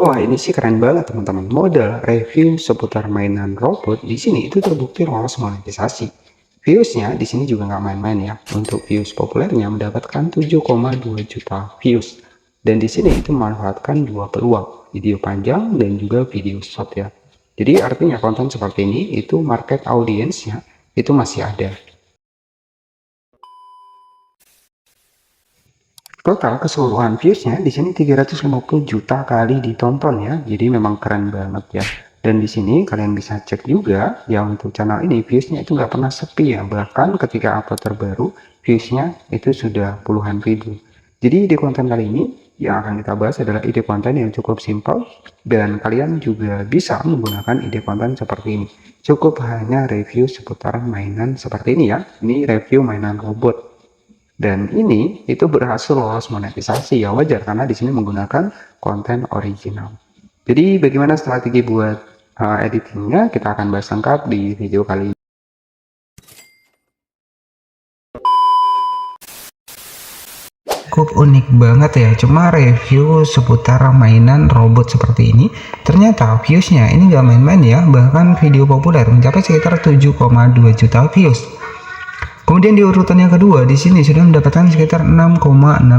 Wah, ini sih keren banget teman-teman. Modal review seputar mainan robot di sini itu terbukti lolos monetisasi. Viewsnya di sini juga nggak main-main ya. Untuk views populernya mendapatkan 7,2 juta views. Dan di sini itu memanfaatkan dua peluang, video panjang dan juga video short ya. Jadi artinya konten seperti ini itu market audiensnya itu masih ada. Total keseluruhan viewsnya di sini 350 juta kali ditonton ya. Jadi memang keren banget ya. Dan di sini kalian bisa cek juga ya, untuk channel ini viewsnya itu nggak pernah sepi ya. Bahkan ketika upload terbaru viewsnya itu sudah puluhan ribu. Jadi ide konten kali ini yang akan kita bahas adalah ide konten yang cukup simpel dan kalian juga bisa menggunakan ide konten seperti ini. Cukup hanya review seputar mainan seperti ini ya. Ini review mainan robot. Dan ini itu berhasil lolos monetisasi ya, wajar karena di sini menggunakan konten original. Jadi bagaimana strategi buat editingnya, kita akan bahas lengkap di video kali ini. Cukup unik banget ya, cuma review seputar mainan robot seperti ini ternyata viewsnya ini gak main-main ya, bahkan video populer mencapai sekitar 7,2 juta views. Kemudian di urutan yang kedua di sini sudah mendapatkan sekitar 6,6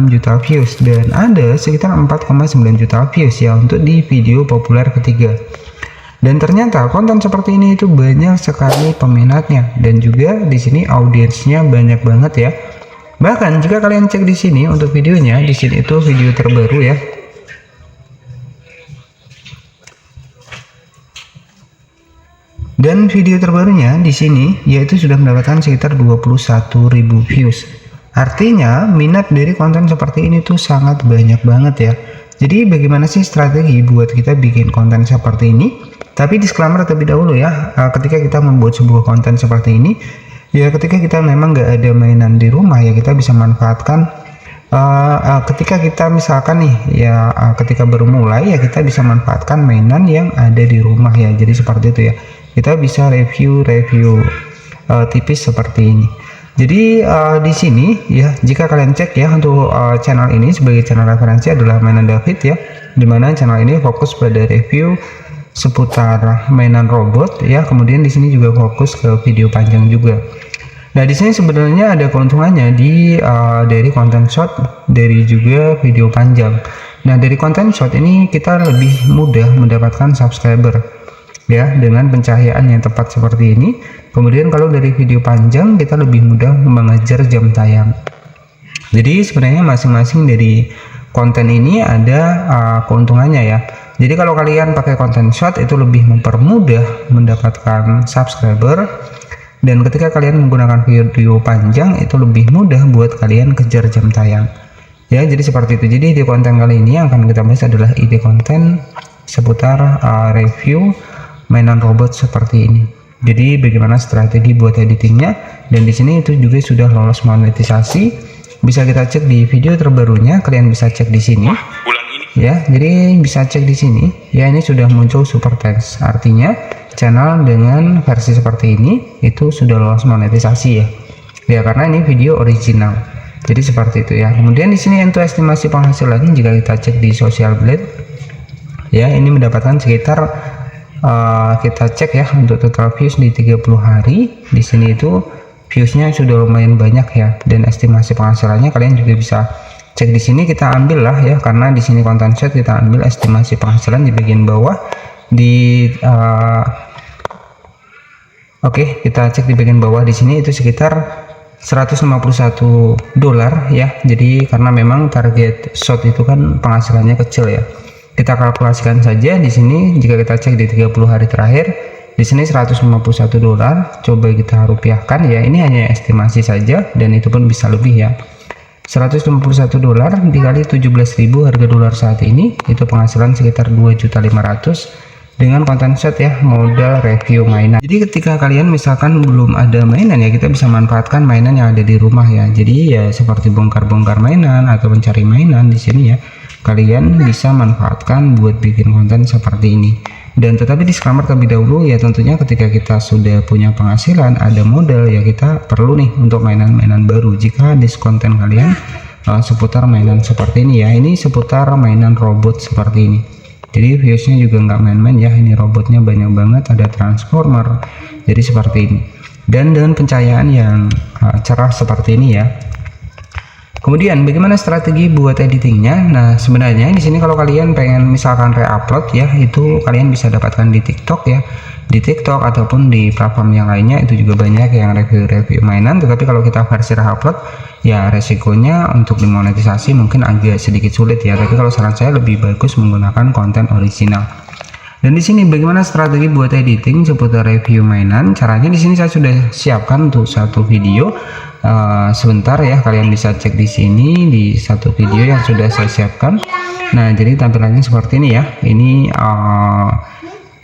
juta views dan ada sekitar 4,9 juta views ya untuk di video populer ketiga. Dan ternyata konten seperti ini itu banyak sekali peminatnya dan juga di sini audiensnya banyak banget ya. Bahkan jika kalian cek di sini untuk videonya, di sini itu video terbaru ya. Dan video terbarunya di sini yaitu sudah mendapatkan sekitar 21.000 views. Artinya minat dari konten seperti ini tuh sangat banyak banget ya. Jadi bagaimana sih strategi buat kita bikin konten seperti ini? Tapi disclaimer terlebih dahulu ya, ketika kita membuat sebuah konten seperti ini, ya ketika kita memang nggak ada mainan di rumah ya kita bisa manfaatkan. Ketika kita misalkan nih ya ketika baru mulai ya kita bisa manfaatkan mainan yang ada di rumah ya. Jadi seperti itu ya. Kita bisa review tipis seperti ini. Jadi di sini ya jika kalian cek ya untuk channel ini sebagai channel referensi adalah Mainan David ya, dimana channel ini fokus pada review seputar mainan robot ya. Kemudian di sini juga fokus ke video panjang juga. Nah di sini sebenarnya ada keuntungannya dari konten short, dari juga video panjang. Nah dari konten short ini kita lebih mudah mendapatkan subscriber ya dengan pencahayaan yang tepat seperti ini. Kemudian kalau dari video panjang kita lebih mudah mengejar jam tayang. Jadi sebenarnya masing-masing dari konten ini ada keuntungannya ya. Jadi kalau kalian pakai konten short itu lebih mempermudah mendapatkan subscriber, dan ketika kalian menggunakan video panjang itu lebih mudah buat kalian kejar jam tayang ya. Jadi seperti itu. Jadi di konten kali ini yang akan kita bahas adalah ide konten seputar review mainan robot seperti ini. Jadi bagaimana strategi buat editingnya, dan di sini itu juga sudah lolos monetisasi. Bisa kita cek di video terbarunya, kalian bisa cek di sini. Ya, jadi bisa cek di sini. Ya, ini sudah muncul super thanks. Artinya channel dengan versi seperti ini itu sudah lolos monetisasi ya. Ya, karena ini video original. Jadi seperti itu ya. Kemudian di sini untuk estimasi penghasilan jika kita cek di Social Blade ya, ini mendapatkan sekitar kita cek ya untuk total views di 30 hari. Di sini itu viewsnya sudah lumayan banyak ya, dan estimasi penghasilannya kalian juga bisa cek di sini. Kita ambil lah ya, karena di sini konten set kita ambil estimasi penghasilan di bagian bawah di oke, kita cek di bagian bawah di sini itu sekitar $151 ya. Jadi karena memang target shot itu kan penghasilannya kecil ya. Kita kalkulasikan saja di sini jika kita cek di 30 hari terakhir di sini $151. Coba kita rupiahkan ya. Ini hanya estimasi saja dan itu pun bisa lebih ya. $151 dikali 17.000 harga dolar saat ini itu penghasilan sekitar 2.500.000 dengan konten set ya, modal review mainan. Jadi ketika kalian misalkan belum ada mainan ya, kita bisa manfaatkan mainan yang ada di rumah ya. Jadi ya seperti bongkar-bongkar mainan atau mencari mainan di sini ya, kalian bisa manfaatkan buat bikin konten seperti ini. Dan tetapi disclaimer terlebih dahulu ya, tentunya ketika kita sudah punya penghasilan, ada modal ya, kita perlu nih untuk mainan-mainan baru. Jika konten kalian seputar mainan seperti ini ya, ini seputar mainan robot seperti ini. Jadi viewsnya juga nggak main-main ya, ini robotnya banyak banget, ada transformer, jadi seperti ini. Dan dengan pencahayaan yang cerah seperti ini ya. Kemudian bagaimana strategi buat editingnya? Nah sebenarnya di sini kalau kalian pengen misalkan re-upload ya, itu kalian bisa dapatkan di TikTok ya, di TikTok ataupun di platform yang lainnya, itu juga banyak yang review-review mainan. Tetapi kalau kita versi re-upload ya resikonya untuk dimonetisasi mungkin agak sedikit sulit ya. Tapi kalau saran saya lebih bagus menggunakan konten original. Dan di sini bagaimana strategi buat editing seputar review mainan? Caranya di sini saya sudah siapkan untuk satu video. Sebentar ya, kalian bisa cek di sini di satu video yang sudah saya siapkan. Nah, jadi tampilannya seperti ini ya. Ini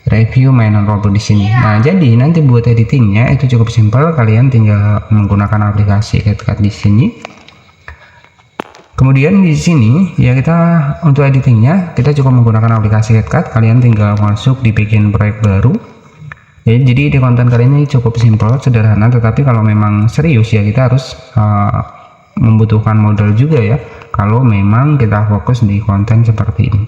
review mainan robot di sini. Nah, jadi nanti buat editingnya itu cukup simpel. Kalian tinggal menggunakan aplikasi CapCut di sini. Kemudian di sini ya, kita untuk editingnya kita cukup menggunakan aplikasi CapCut. Kalian tinggal masuk di bagian proyek baru. Ya, jadi di konten kali ini cukup simpel, sederhana, tetapi kalau memang serius ya kita harus membutuhkan modal juga ya, kalau memang kita fokus di konten seperti ini.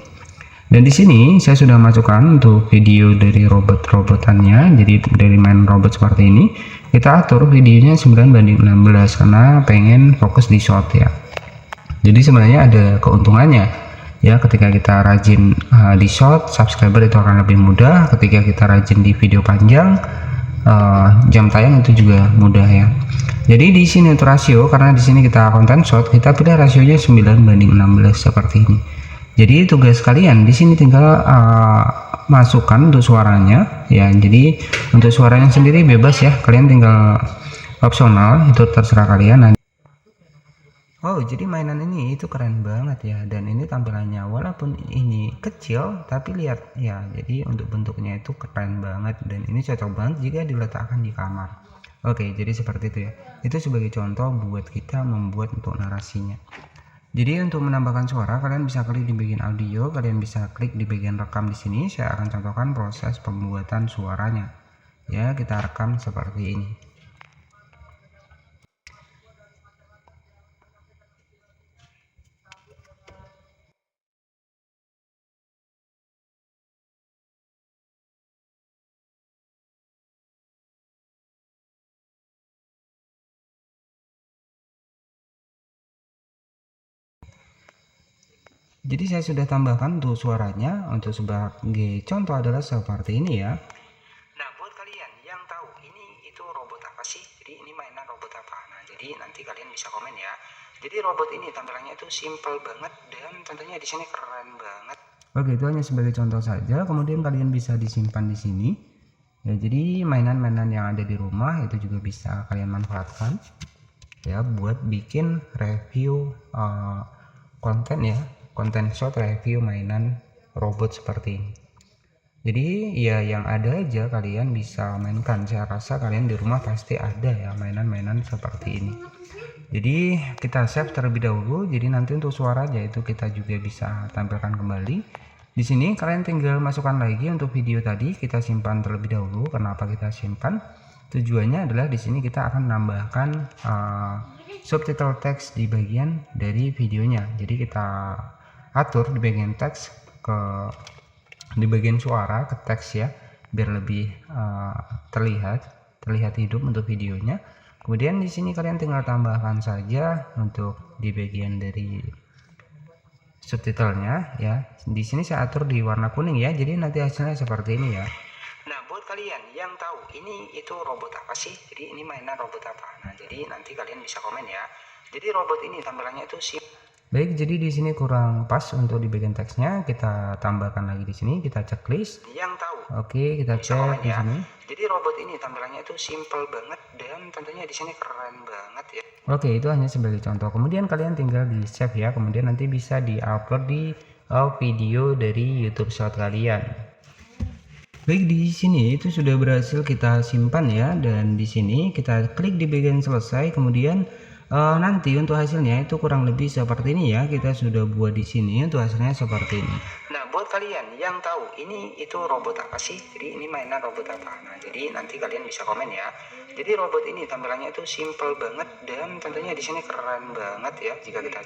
Dan di sini saya sudah masukkan untuk video dari robot-robotannya, jadi dari main robot seperti ini, kita atur videonya 9:16 karena pengen fokus di short ya. Jadi sebenarnya ada keuntungannya ya, ketika kita rajin di short, subscriber itu akan lebih mudah. Ketika kita rajin di video panjang, jam tayang itu juga mudah ya. Jadi di sini untuk rasio, karena di sini kita konten short, kita pilih rasionya 9:16 seperti ini. Jadi tugas kalian di sini tinggal masukkan untuk suaranya ya. Jadi untuk suaranya sendiri bebas ya, kalian tinggal opsional, itu terserah kalian. Oh, jadi mainan ini itu keren banget ya, dan ini tampilannya walaupun ini kecil tapi lihat ya, jadi untuk bentuknya itu keren banget, dan ini cocok banget jika diletakkan di kamar. Oke, jadi seperti itu ya. Itu sebagai contoh buat kita membuat untuk narasinya. Jadi untuk menambahkan suara, kalian bisa klik di bagian audio, kalian bisa klik di bagian rekam di sini. Saya akan contohkan proses pembuatan suaranya. Ya, kita rekam seperti ini. Jadi saya sudah tambahkan untuk suaranya, untuk sebagai contoh adalah seperti ini ya. Nah, buat kalian yang tahu ini itu robot apa sih? Jadi ini mainan robot apa? Nah, jadi nanti kalian bisa komen ya. Jadi robot ini tampilannya itu simple banget, dan tentunya di sini keren banget. Oke, itu hanya sebagai contoh saja. Kemudian kalian bisa disimpan di sini. Ya, jadi mainan-mainan yang ada di rumah itu juga bisa kalian manfaatkan ya buat bikin review konten ya. Konten short review mainan robot seperti ini. Jadi ya yang ada aja kalian bisa mainkan. Saya rasa kalian di rumah pasti ada ya mainan-mainan seperti ini. Jadi kita save terlebih dahulu. Jadi nanti untuk suaranya itu kita juga bisa tampilkan kembali. Di sini kalian tinggal masukkan lagi untuk video tadi, kita simpan terlebih dahulu. Kenapa kita simpan? Tujuannya adalah di sini kita akan menambahkan subtitle teks di bagian dari videonya. Jadi kita atur di bagian teks di bagian suara ke teks ya, biar lebih terlihat hidup untuk videonya. Kemudian di sini kalian tinggal tambahkan saja untuk di bagian dari subtitlenya ya. Di sini saya atur di warna kuning ya, jadi nanti hasilnya seperti ini ya. Nah, buat kalian yang tahu ini itu robot apa sih? Jadi ini mainan robot apa? Nah, jadi nanti kalian bisa komen ya. Jadi robot ini tampilannya itu baik, jadi di sini kurang pas untuk di bagian teksnya, kita tambahkan lagi di sini, kita checklist. Yang tahu. Oke, kita cek di sini. Jadi robot ini tampilannya itu simple banget, dan tentunya di sini keren banget ya. Oke, itu hanya sebagai contoh. Kemudian kalian tinggal di save ya, kemudian nanti bisa di-upload di video dari YouTube Short kalian. Baik, di sini itu sudah berhasil kita simpan ya, dan di sini kita klik di bagian selesai, kemudian nanti untuk hasilnya itu kurang lebih seperti ini ya. Kita sudah buat di sini untuk hasilnya seperti ini. Nah, buat kalian yang tahu ini itu robot apa sih, jadi ini mainan robot apa, nah jadi nanti kalian bisa komen ya. Jadi robot ini tampilannya itu simple banget dan tentunya di sini keren banget ya jika kita.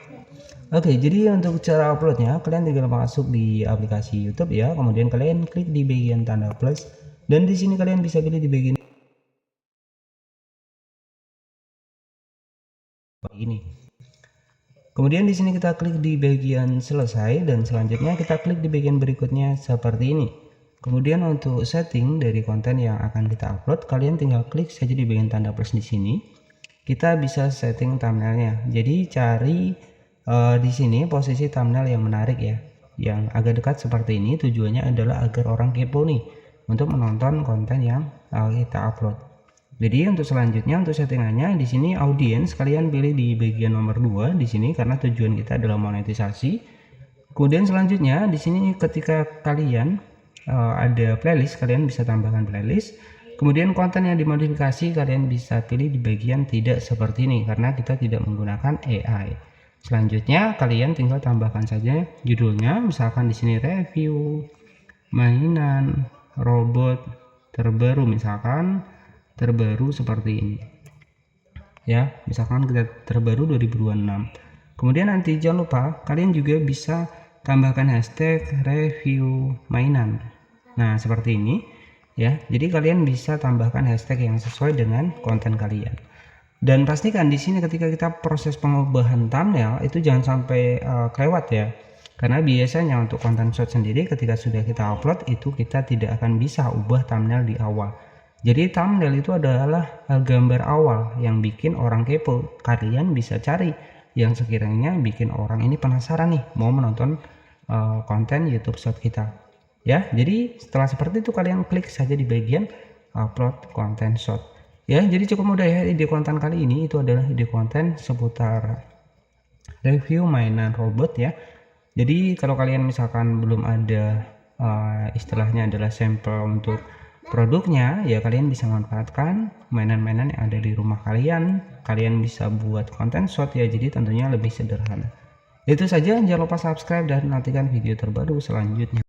Oke, jadi untuk cara uploadnya kalian tinggal masuk di aplikasi YouTube ya, kemudian kalian klik di bagian tanda plus dan di sini kalian bisa pilih di bagian ini. Kemudian di sini kita klik di bagian selesai dan selanjutnya kita klik di bagian berikutnya seperti ini. Kemudian untuk setting dari konten yang akan kita upload, kalian tinggal klik saja di bagian tanda plus di sini. Kita bisa setting thumbnailnya. Jadi cari di sini posisi thumbnail yang menarik ya, yang agak dekat seperti ini. Tujuannya adalah agar orang kepo nih untuk menonton konten yang kita upload. Jadi untuk selanjutnya untuk settingannya di sini audience kalian pilih di bagian nomor 2 di sini karena tujuan kita adalah monetisasi. Kemudian selanjutnya di sini ketika kalian ada playlist, kalian bisa tambahkan playlist. Kemudian konten yang dimodifikasi kalian bisa pilih di bagian tidak seperti ini karena kita tidak menggunakan AI. Selanjutnya kalian tinggal tambahkan saja judulnya, misalkan di sini review mainan robot terbaru, misalkan terbaru seperti ini ya, misalkan kita terbaru 2026. Kemudian nanti jangan lupa kalian juga bisa tambahkan hashtag review mainan, nah seperti ini ya. Jadi kalian bisa tambahkan hashtag yang sesuai dengan konten kalian. Dan pastikan di sini ketika kita proses pengubahan thumbnail itu jangan sampai kelewat ya. Karena biasanya untuk konten short sendiri ketika sudah kita upload itu kita tidak akan bisa ubah thumbnail di awal. Jadi thumbnail itu adalah gambar awal yang bikin orang kepo. Kalian bisa cari yang sekiranya bikin orang ini penasaran nih mau menonton konten YouTube short kita. Ya, jadi setelah seperti itu kalian klik saja di bagian upload konten short. Ya, jadi cukup mudah ya. Ide konten kali ini itu adalah ide konten seputar review mainan robot ya. Jadi kalau kalian misalkan belum ada istilahnya adalah sampel untuk produknya ya, kalian bisa manfaatkan mainan-mainan yang ada di rumah kalian. Kalian bisa buat konten short ya, jadi tentunya lebih sederhana. Itu saja, jangan lupa subscribe dan nantikan video terbaru selanjutnya.